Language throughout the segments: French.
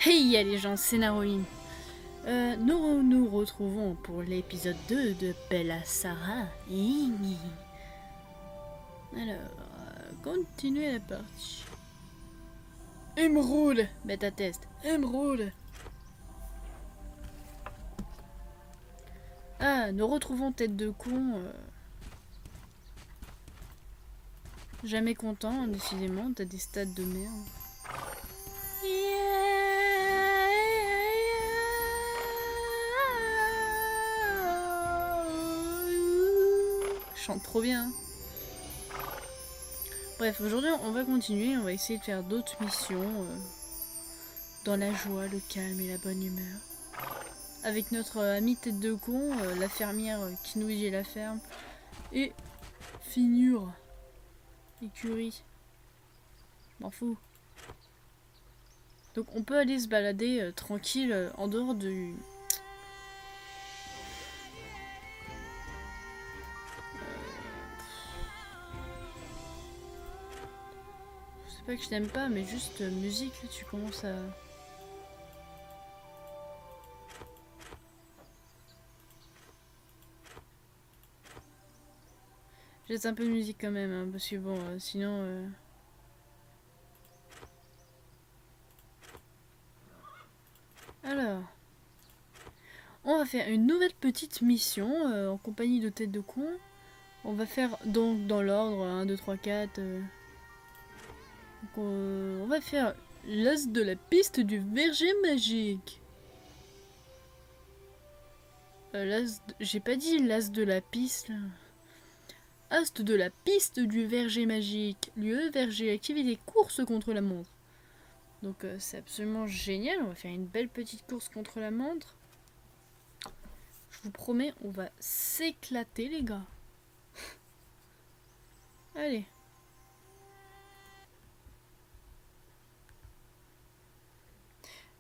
Hey les gens, c'est Naroline. Nous nous retrouvons pour l'épisode 2 de Bella Sarah. Alors, continuez la partie. Émeraude, bêta test. Émeraude. Ah, nous retrouvons tête de con. Jamais content, décidément, t'as des stats de merde. Je chante trop bien. Bref, aujourd'hui on va continuer, on va essayer de faire d'autres missions dans la joie, le calme et la bonne humeur. Avec notre amie tête de con, la fermière qui nourrit la ferme, et Finure, écurie. M'en fous. Donc on peut aller se balader tranquille en dehors du... C'est pas que je t'aime pas, mais juste musique, là, tu commences à... J'ai un peu de musique quand même, hein, parce que bon, sinon... Alors... On va faire une nouvelle petite mission en compagnie de tête de con. On va faire donc dans l'ordre 1, 2, 3, 4... Donc, on va faire l'as de la piste du verger magique. J'ai pas dit l'as de la piste là. As de la piste du verger magique. Lieu, verger, activité, course contre la montre. Donc c'est absolument génial. On va faire une belle petite course contre la montre. Je vous promets, on va s'éclater les gars. Allez.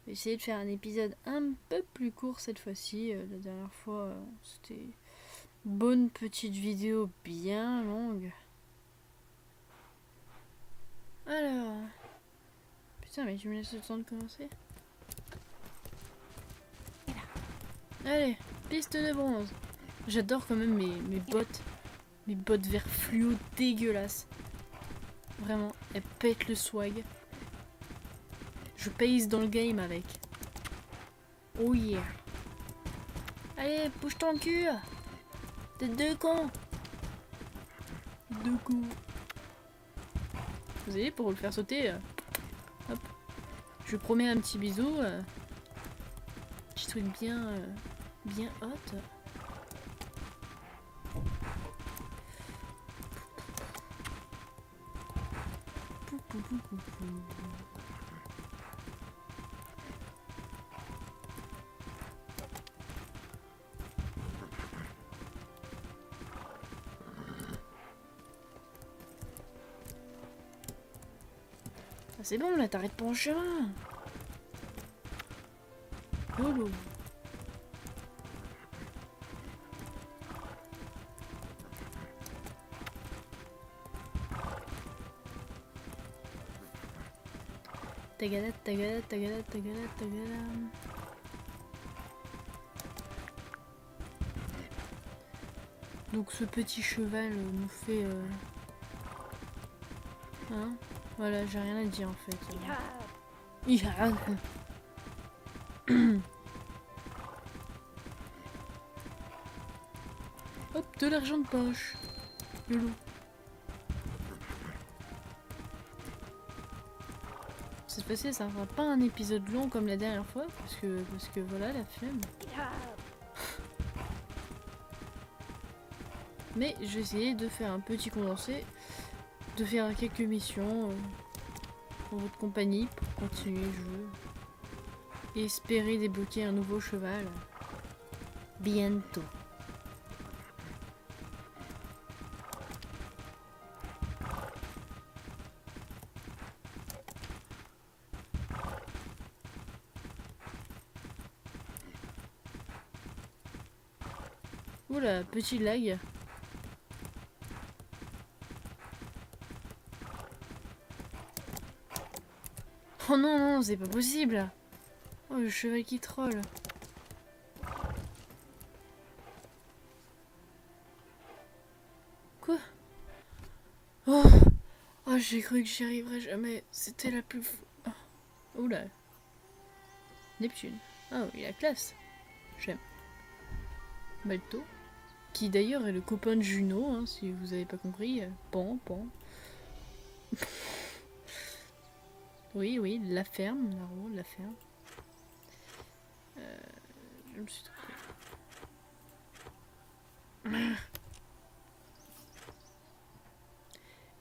Je vais essayer de faire un épisode un peu plus court cette fois-ci. La dernière fois, c'était une bonne petite vidéo bien longue. Alors... Putain, mais tu me laisses le temps de commencer? Allez, piste de bronze. J'adore quand même mes bottes. Mes bottes vert fluo dégueulasses. Vraiment, elles pètent le swag. Je pèse dans le game avec. Oh yeah. Allez, bouge ton cul. T'es deux cons. Deux cons. Vous savez, pour le faire sauter, hop. Je promets un petit bisou. Petit truc bien, bien hot. Ah, c'est bon là, t'arrêtes pas en chemin. Lolo. Tagada, tagada, tagada, tagada, tagada. Donc ce petit cheval nous fait... Hein? Voilà, j'ai rien à dire en fait. Hop, de l'argent de poche. Le loup. Cette fois-ci, ça fera pas un épisode long comme la dernière fois, parce que voilà, la flemme. Mais je vais essayer de faire un petit condensé, de faire quelques missions pour votre compagnie, pour continuer le jeu. Et espérer débloquer un nouveau cheval bientôt. Oula, petit lag. Oh non, non, c'est pas possible. Oh, le cheval qui troll. Quoi? Oh, oh j'ai cru que j'y arriverais jamais. C'était la plus... Oh. Oula. Neptune. Oh, il a classe. J'aime. Malto. Qui d'ailleurs est le copain de Juno, hein, si vous avez pas compris. Pan. Oui, la ferme, Naro, la ferme. Je me suis trompée.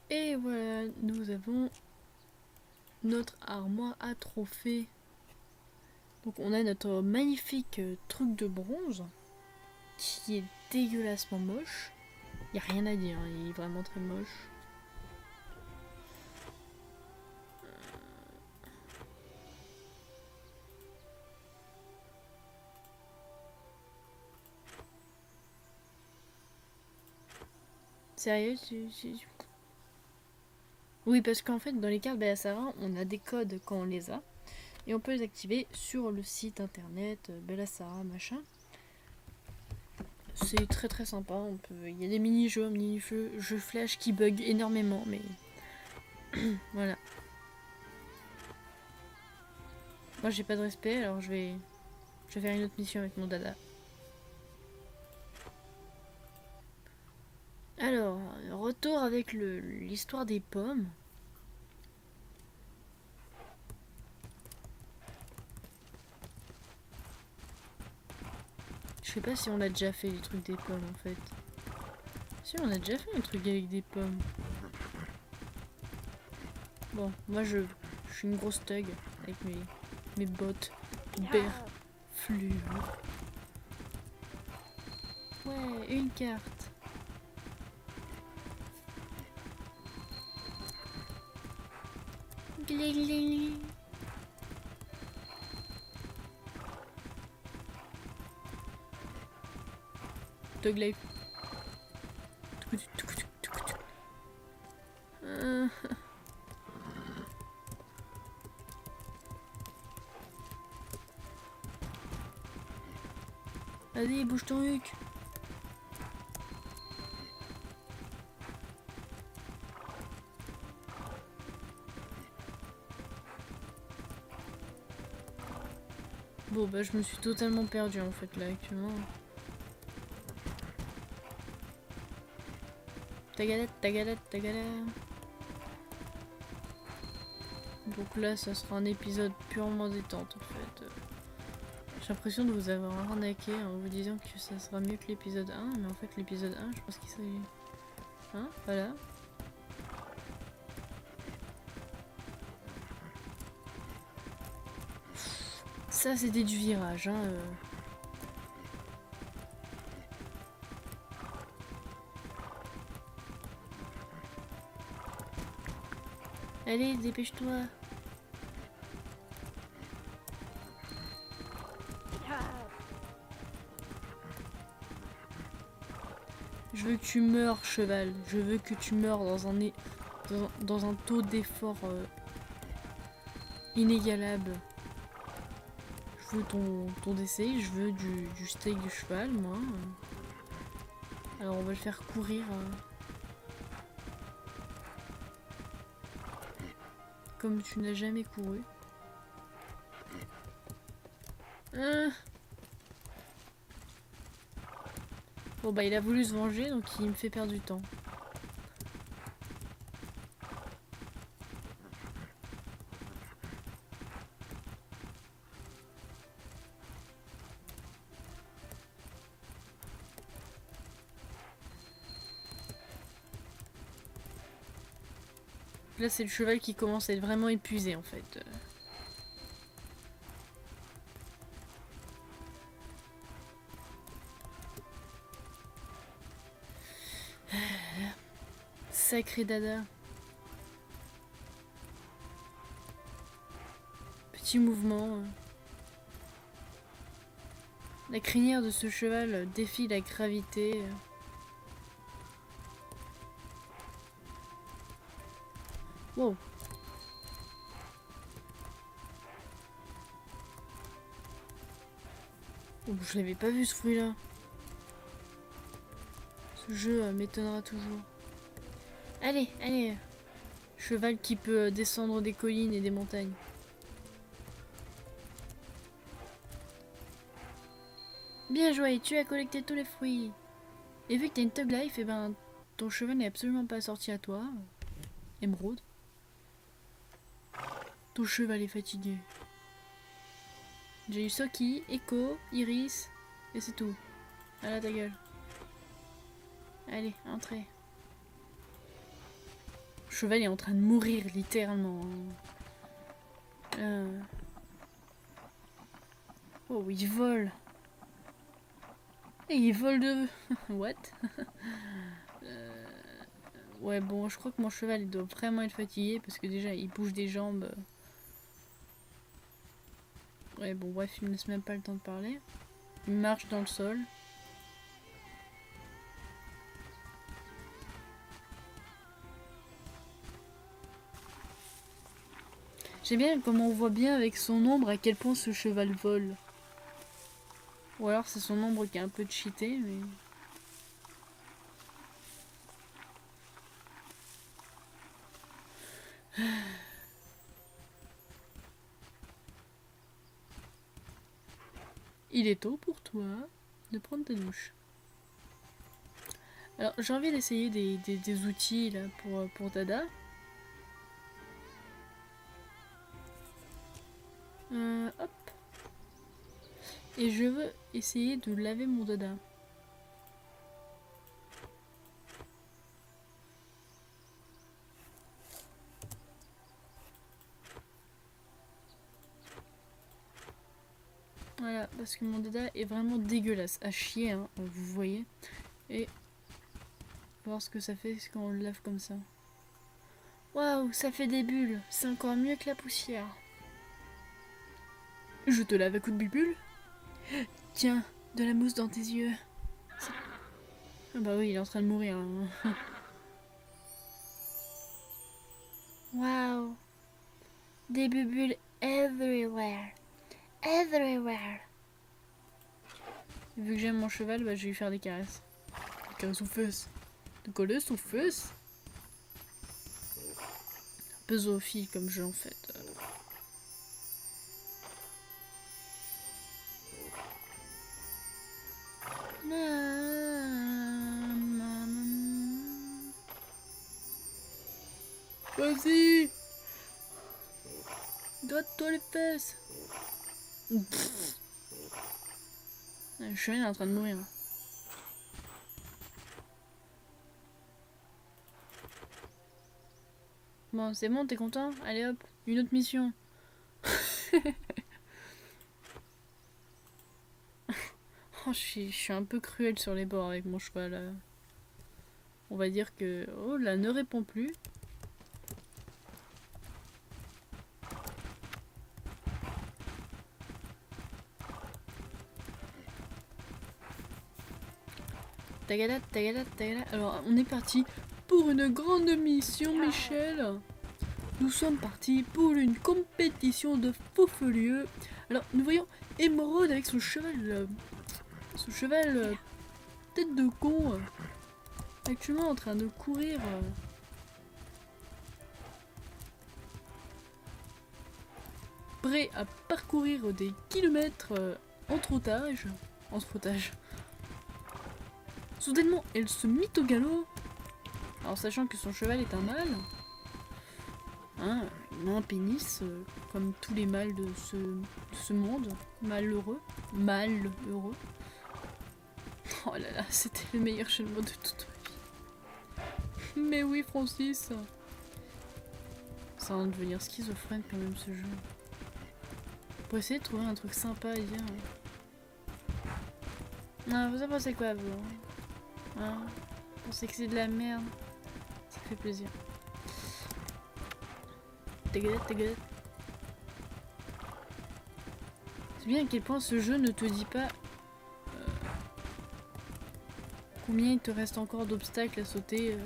Et voilà, nous avons notre armoire à trophées. Donc on a notre magnifique truc de bronze qui est dégueulassement moche. Il n'y a rien à dire, hein, il est vraiment très moche. Sérieux, Oui, parce qu'en fait, dans les cartes Bellassara, on a des codes quand on les a. Et on peut les activer sur le site internet Bellassara, machin. C'est très très sympa. Il y a des mini-jeux, jeux flash qui bug énormément, mais voilà. Moi j'ai pas de respect, alors je vais faire une autre mission avec mon dada. Alors, retour avec l'histoire des pommes. Je sais pas si on a déjà fait les trucs des pommes en fait. Si, on a déjà fait un truc avec des pommes. Bon, moi je suis une grosse thug avec mes bottes berflures. Ouais, une carte. Gling, gling. Dog life. Allez, bouge ton huc. Bon bah je me suis totalement perdue en fait là actuellement. Ta galette. Donc là ça sera un épisode purement détente en fait. J'ai l'impression de vous avoir arnaqué en vous disant que ça sera mieux que l'épisode 1, mais en fait l'épisode 1 je pense qu'il serait... Hein, voilà. Ça c'était du virage, hein. Allez, dépêche-toi. Je veux que tu meurs, cheval. Je veux que tu meurs dans un taux d'effort inégalable. Je veux ton décès, je veux du steak du cheval, moi. Alors on va le faire courir. Comme tu n'as jamais couru. Bon bah il a voulu se venger, donc il me fait perdre du temps. Là c'est le cheval qui commence à être vraiment épuisé en fait. Sacré dada. Petit mouvement. La crinière de ce cheval défie la gravité. Wow. Oh, je l'avais pas vu ce fruit-là. Ce jeu m'étonnera toujours. Allez, allez. Cheval qui peut descendre des collines et des montagnes. Bien joué, tu as collecté tous les fruits. Et vu que t'as une Tug Life, et ben ton cheval n'est absolument pas sorti à toi. Émeraude. Ton cheval est fatigué. J'ai eu Soki, Echo, Iris, et c'est tout. Voilà ta gueule. Allez, entrez. Le cheval est en train de mourir, littéralement. Oh, il vole. Et il vole de... What? Ouais, bon, je crois que mon cheval il doit vraiment être fatigué parce que déjà, il bouge des jambes. Ouais, bon, bref, il me laisse même pas le temps de parler. Il marche dans le sol. J'aime bien comment on voit bien avec son ombre à quel point ce cheval vole. Ou alors c'est son ombre qui est un peu cheaté, mais... Il est tôt pour toi de prendre ta douche. Alors j'ai envie d'essayer des outils là pour Dada. Hop. Et je veux essayer de laver mon Dada. Voilà, parce que mon Dada est vraiment dégueulasse, à chier, hein, vous voyez. Et voir ce que ça fait quand on le lave comme ça. Waouh, ça fait des bulles, c'est encore mieux que la poussière. Je te lave à coups de bubule. Tiens, de la mousse dans tes yeux. Ah bah oui, il est en train de mourir. Hein. Waouh, des bulles everywhere. Everywhere. Vu que j'aime mon cheval, bah, je vais lui faire des caresses. Des caresses aux fesses. Des caresses aux fesses. Un peu zoophile comme jeu en fait. Vas-y. Gratte-toi les fesses. Le cheval est en train de mourir. Bon, c'est bon, t'es content? Allez hop, une autre mission. Oh, je suis un peu cruel sur les bords avec mon cheval. On va dire que... Oh là, ne répond plus. Tagada, tagada, tagada. Alors, on est parti pour une grande mission, Michel. Nous sommes partis pour une compétition de faux folieux. Alors, nous voyons Émeraude avec son cheval... tête de con. Actuellement en train de courir... prêt à parcourir des kilomètres en trottage. En trottage. Soudainement, elle se mit au galop. Alors, sachant que son cheval est un mâle. Hein, il a un pénis, comme tous les mâles de ce monde. Malheureux. Malheureux. Oh là là, c'était le meilleur jeu de mots de toute ma vie. Mais oui, Francis. Ça va devenir schizophrène quand même ce jeu. Pour essayer de trouver un truc sympa à dire. Non, vous en pensez quoi, vous? Hein? Vous pensez que c'est de la merde? Ça fait plaisir. T'égalette, t'égalette. C'est bien à quel point ce jeu ne te dit pas combien il te reste encore d'obstacles à sauter.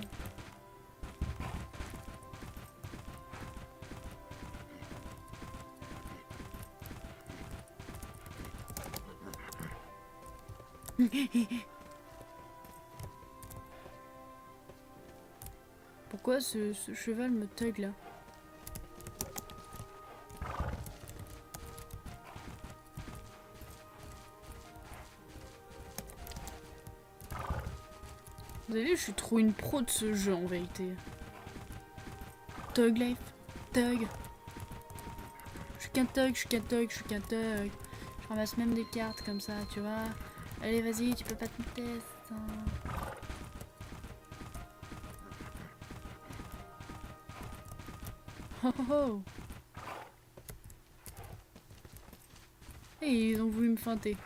Pourquoi ce cheval me tug là? Vous avez vu, je suis trop une pro de ce jeu en vérité. Tug life, tug. Je suis qu'un tug, je suis qu'un tug, je suis qu'un tug. Je ramasse même des cartes comme ça, tu vois. Allez, vas-y, tu peux pas te tester. Oh oh oh. Et ils ont voulu me feinter.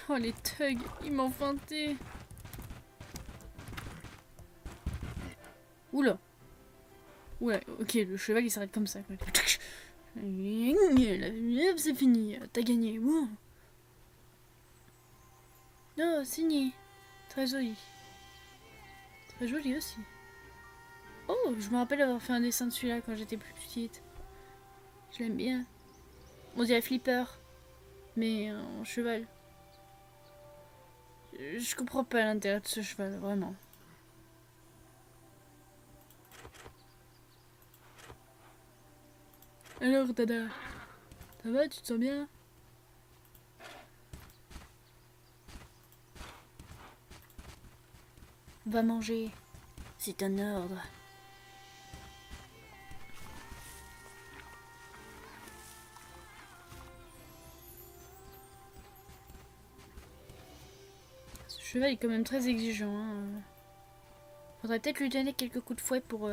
Oh les thugs, ils m'ont feinté. Oula. Oula, ok, le cheval il s'arrête comme ça. C'est fini, t'as gagné. Ouh. Oh, signé. Très joli. Très joli aussi. Oh, je me rappelle avoir fait un dessin de celui-là quand j'étais plus petite. Je l'aime bien. On dirait Flipper, mais en cheval. Je comprends pas l'intérêt de ce cheval, vraiment. Alors, Dada, ça va, tu te sens bien? Va manger, c'est un ordre. Ce cheval est quand même très exigeant. Hein. Faudrait peut-être lui donner quelques coups de fouet pour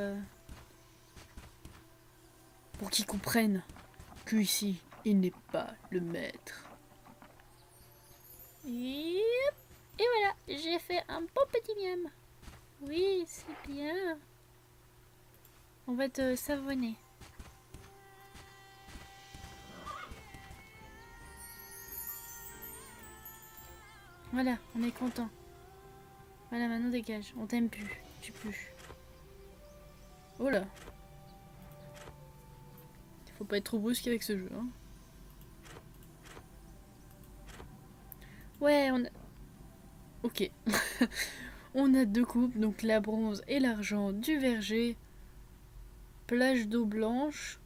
qu'il comprenne qu'ici, il n'est pas le maître. Et voilà, j'ai fait un beau petit miam. Oui, c'est bien. On va te savonner. Voilà, on est content. Voilà, maintenant dégage. On t'aime plus. Tu plus. Oh là. Faut pas être trop brusque avec ce jeu. Hein. Ouais, on a... Ok. On a deux coupes, donc la bronze et l'argent du verger. Plage d'eau blanche.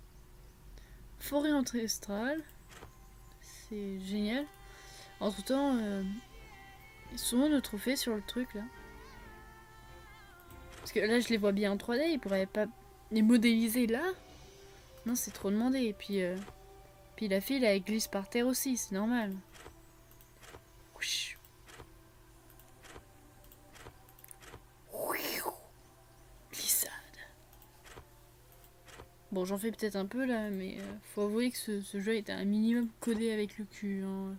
Forêt ancestrale. C'est génial. Entre temps, ils sont nos trophées sur le truc là. Parce que là, je les vois bien en 3D, ils pourraient pas les modéliser là. Non, c'est trop demandé. Et puis la fille, elle glisse par terre aussi, c'est normal. Glissade. Bon, j'en fais peut-être un peu là, mais faut avouer que ce jeu était un minimum codé avec le cul. Hein.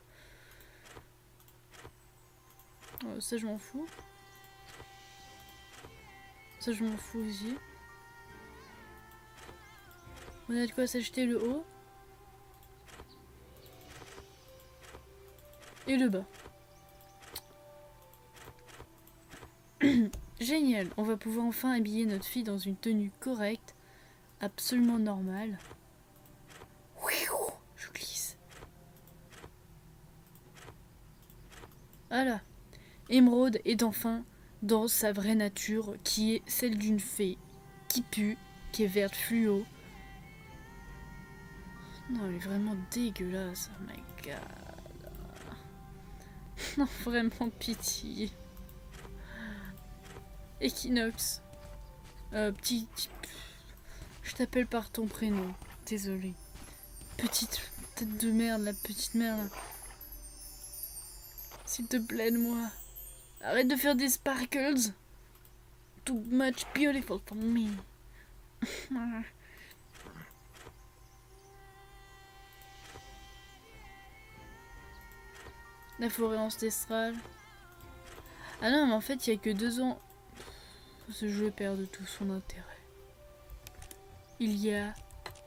Ça, je m'en fous. Ça, je m'en fous aussi. On a de quoi s'acheter le haut. Et le bas. Génial, on va pouvoir enfin habiller notre fille dans une tenue correcte, absolument normale. Je glisse. Voilà. Émeraude est enfin dans sa vraie nature, qui est celle d'une fée, qui pue, qui est verte fluo. Non, elle est vraiment dégueulasse, oh my god. Non, vraiment pitié. Equinox. Petit... Je t'appelle par ton prénom. Désolée. Petite tête de merde, la petite merde. S'il te plaît, moi. Arrête de faire des sparkles. Too much beautiful for me. La forêt ancestrale. Ah non, mais en fait, il n'y a que 2 ans. Ce jeu perd de tout son intérêt. Il y a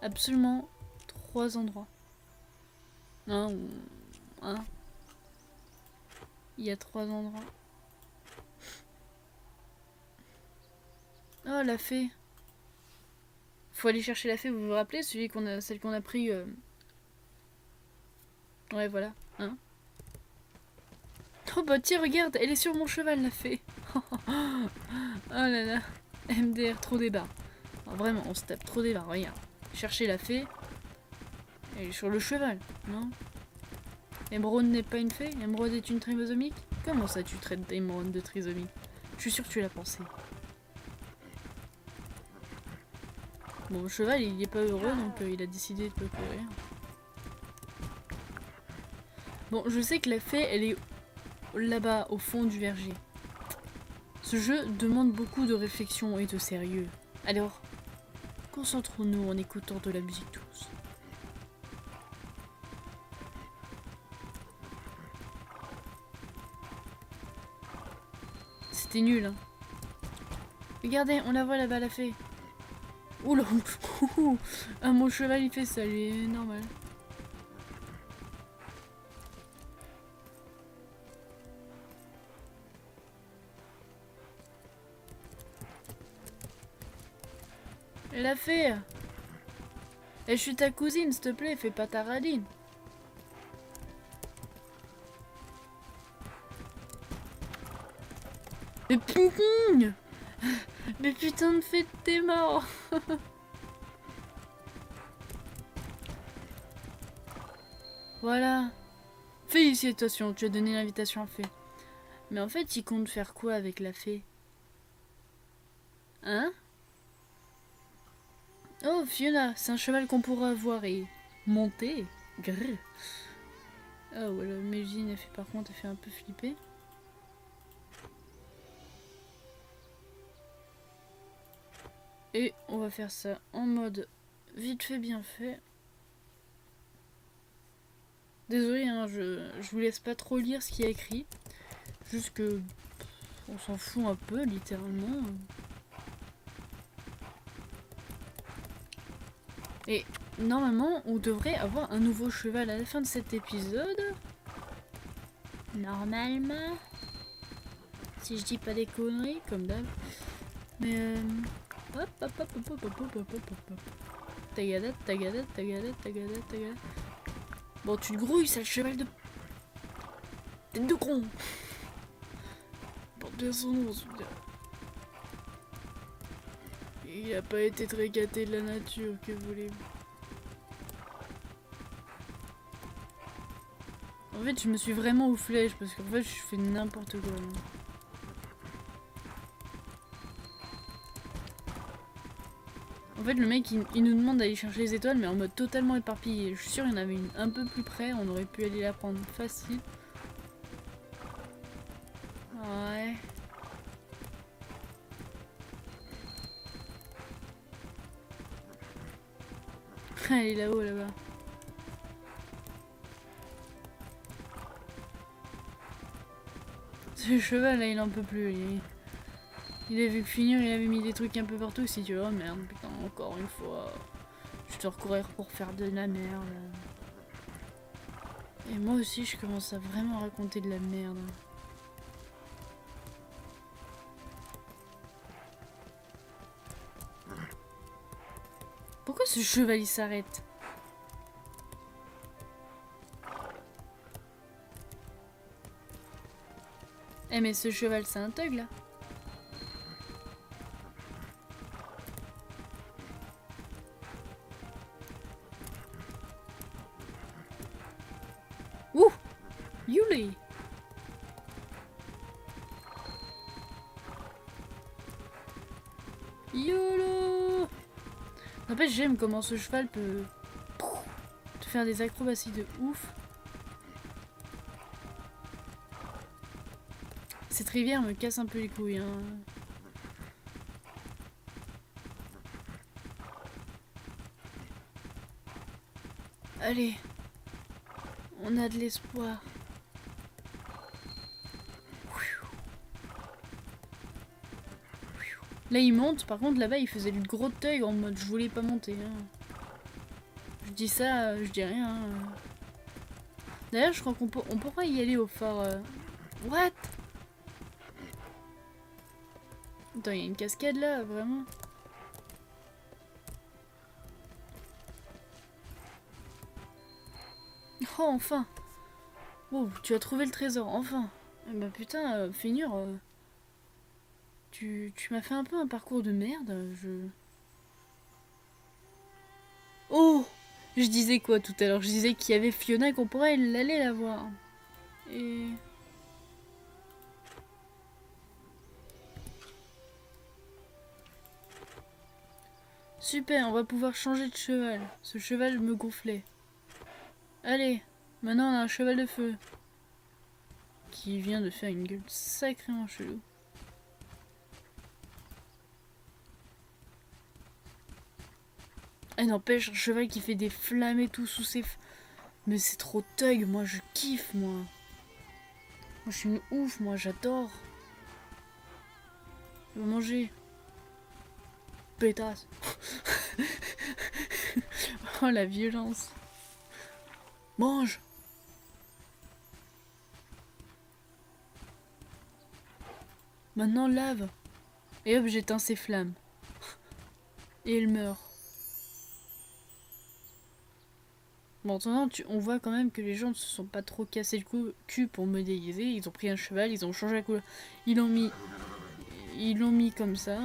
absolument 3 endroits. Un. Il y a 3 endroits. Oh, la fée. Faut aller chercher la fée, vous vous rappelez, celle qu'on a pris. Ouais, voilà. Hein. Oh bah tiens, regarde, elle est sur mon cheval, la fée. Oh là là. MDR, trop des barres. Vraiment, on se tape trop des barres, regarde. Chercher la fée. Elle est sur le cheval, non? Émeraude n'est pas une fée? Émeraude est une trisomique? Comment ça tu traites Émeraude de trisomique? Je suis sûre que tu l'as pensé. Bon, le cheval, il est pas heureux, donc il a décidé de pas courir. Bon, je sais que la fée, elle est là-bas, au fond du verger. Ce jeu demande beaucoup de réflexion et de sérieux. Alors, concentrons-nous en écoutant de la musique douce. C'était nul, hein. Regardez, on la voit là-bas, la fée. Oula, ah, mon cheval, il fait ça, il est normal. La fée. Eh, je suis ta cousine, s'il te plaît, fais pas ta radine. Mais putain. Mais putain de fée, t'es mort. Voilà. Félicitations, tu as donné l'invitation à fée. Mais en fait, il compte faire quoi avec la fée? Hein? Oh, Fiona, c'est un cheval qu'on pourra avoir et monter. Grrr. Oh, voilà, Mélodie, par contre, elle fait un peu flipper. Et on va faire ça en mode vite fait, bien fait. Désolé, hein, je vous laisse pas trop lire ce qu'il y a écrit. Juste que on s'en fout un peu, littéralement. Et normalement, on devrait avoir un nouveau cheval à la fin de cet épisode. Normalement. Si je dis pas des conneries, comme d'hab. Mais hop, hop, hop, hop, hop, hop, hop, hop, hop, hop. Tagada, tagada, tagada, tagada, tagada. Bon, tu te grouilles, c'est le cheval de... Tête de con. Porte bien son nom, celui-là. Il a pas été très gâté de la nature, que voulez-vous. En fait, je me suis vraiment aux flèches, parce qu'en fait, je fais n'importe quoi. En fait, le mec, il nous demande d'aller chercher les étoiles, mais en mode totalement éparpillé. Je suis sûre qu'il y en avait une un peu plus près, on aurait pu aller la prendre facile. Ouais. Elle est là-haut, là-bas. Ce cheval, là, il en peut plus. Il a vu que finir, il avait mis des trucs un peu partout. Si tu vois, merde, putain, encore une fois. Je dois recourir pour faire de la merde. Et moi aussi, je commence à vraiment raconter de la merde. Pourquoi ce cheval il s'arrête? Eh mais ce cheval c'est un thug là. Ouh, Yuli. YOLO. N'empêche, j'aime comment ce cheval peut te faire des acrobaties de ouf. Cette rivière me casse un peu les couilles. Hein. Allez, on a de l'espoir. Là il monte, par contre là-bas il faisait du gros teuil en mode je voulais pas monter. Hein. Je dis ça, je dis rien. Hein. D'ailleurs je crois qu'on pourra y aller au phare. What? Attends, il y a une cascade là, vraiment? Oh, enfin. Oh, tu as trouvé le trésor, enfin. Eh ben putain, Feignure, tu m'as fait un peu un parcours de merde, Oh! Je disais quoi tout à l'heure? Je disais qu'il y avait Fiona, qu'on pourrait aller la voir. Et... Super, on va pouvoir changer de cheval. Ce cheval me gonflait. Allez, maintenant on a un cheval de feu. Qui vient de faire une gueule sacrément chelou. Ah n'empêche, un cheval qui fait des flammes et tout sous ses... Mais c'est trop thug, moi je kiffe, moi. Moi je suis une ouf, moi j'adore. Je veux manger. Pétasse. Oh la violence. Mange. Maintenant lave. Et hop, j'éteins ses flammes. Et elle meurt. Bon, maintenant, on voit quand même que les gens ne se sont pas trop cassés le cul pour me déguiser. Ils ont pris un cheval, ils ont changé la couleur. Ils l'ont mis comme ça.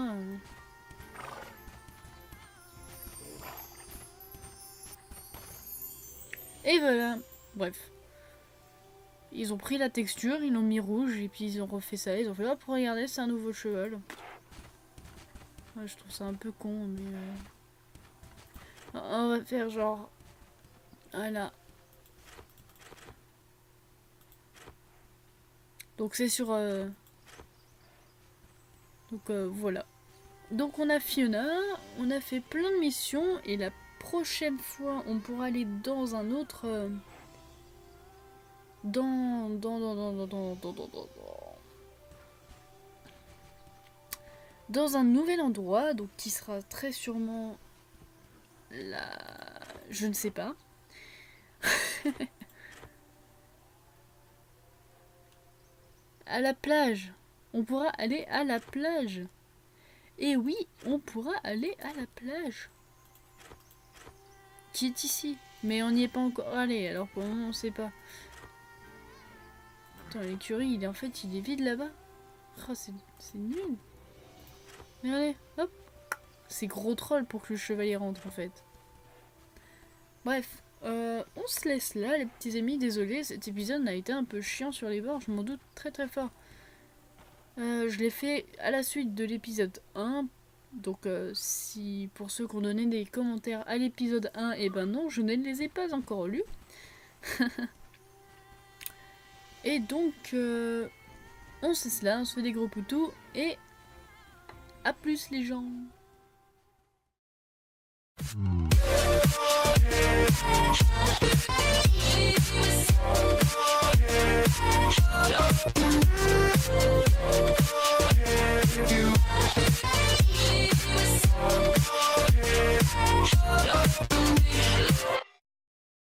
Et voilà. Bref. Ils ont pris la texture, ils l'ont mis rouge, et puis ils ont refait ça. Ils ont fait, hop, regardez, c'est un nouveau cheval. Ouais, je trouve ça un peu con, mais... On va faire genre... Voilà. Donc c'est sur... Donc voilà. Donc on a Fiona, on a fait plein de missions, et la prochaine fois, on pourra aller dans un autre... Dans un nouvel endroit, donc qui sera très sûrement la... Je ne sais pas. À la plage. On pourra aller à la plage. Et oui, on pourra aller à la plage. Qui est ici. Mais on n'y est pas encore allé, alors pour le moment on sait pas. Attends, l'écurie, en fait, il est vide là-bas. Oh, c'est nul. Regardez, hop. C'est gros troll pour que le chevalier rentre en fait. Bref, on se laisse là les petits amis. Désolé, cet épisode a été un peu chiant sur les bords, je m'en doute très très fort. Je l'ai fait à la suite de l'épisode 1. Donc si pour ceux qui ont donné des commentaires à l'épisode 1, et ben non, je ne les ai pas encore lus. Et donc on se laisse là, on se fait des gros poutous et à plus les gens.